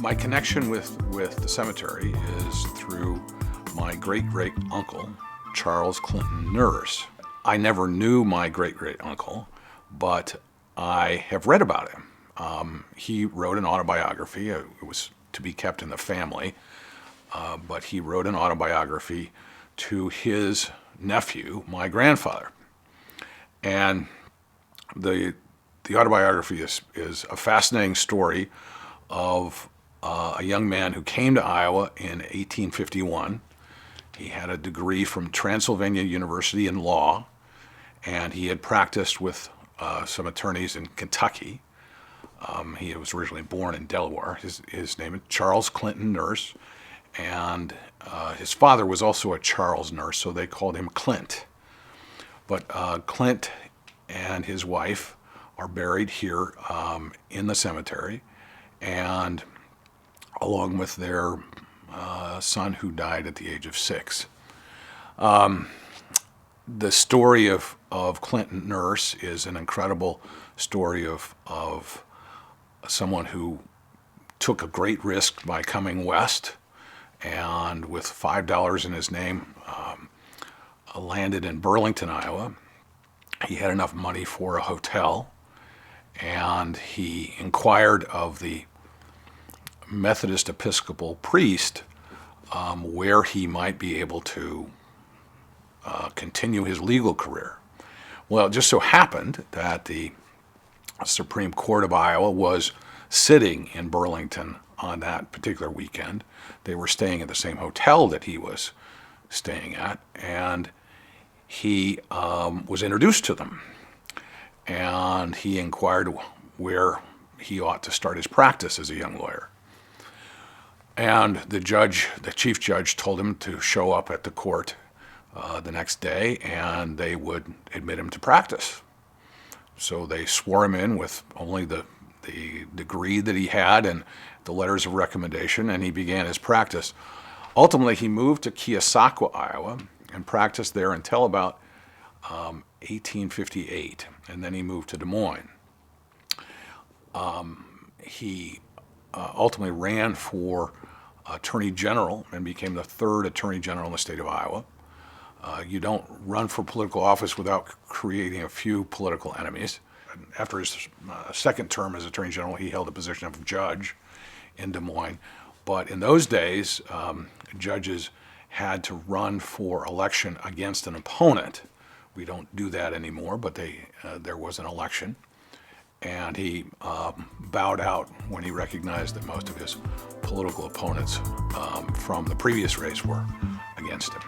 My connection with the cemetery is through my great-great-uncle, Charles Clinton Nourse. I never knew my great-great-uncle, but I have read about him. He wrote an autobiography. It was to be kept in the family, but he wrote an autobiography to his nephew, my grandfather. And the autobiography is a fascinating story of a young man who came to Iowa in 1851. He had a degree from Transylvania University in law, and he had practiced with some attorneys in Kentucky. He was originally born in Delaware. His name is Charles Clinton Nourse, and his father was also a Charles Nourse, so they called him Clint. But Clint and his wife are buried here in the cemetery, and along with their son who died at the age of 6. The story of Clinton Nourse is an incredible story of someone who took a great risk by coming west, and with $5 in his name, landed in Burlington, Iowa. He had enough money for a hotel, and he inquired of the Methodist Episcopal priest where he might be able to continue his legal career. Well, it just so happened that the Supreme Court of Iowa was sitting in Burlington on that particular weekend. They were staying at the same hotel that he was staying at, and he was introduced to them. And he inquired where he ought to start his practice as a young lawyer. And the chief judge told him to show up at the court the next day, and they would admit him to practice. So they swore him in with only the degree that he had and the letters of recommendation, and he began his practice. Ultimately, he moved to Keosauqua, Iowa, and practiced there until about 1858, and then he moved to Des Moines. He ultimately ran for Attorney General and became the 3rd Attorney General in the state of Iowa. You don't run for political office without creating a few political enemies. After his second term as Attorney General, he held the position of judge in Des Moines. But in those days, judges had to run for election against an opponent. We don't do that anymore, but there was an election. And he bowed out when he recognized that most of his political opponents from the previous race were against him.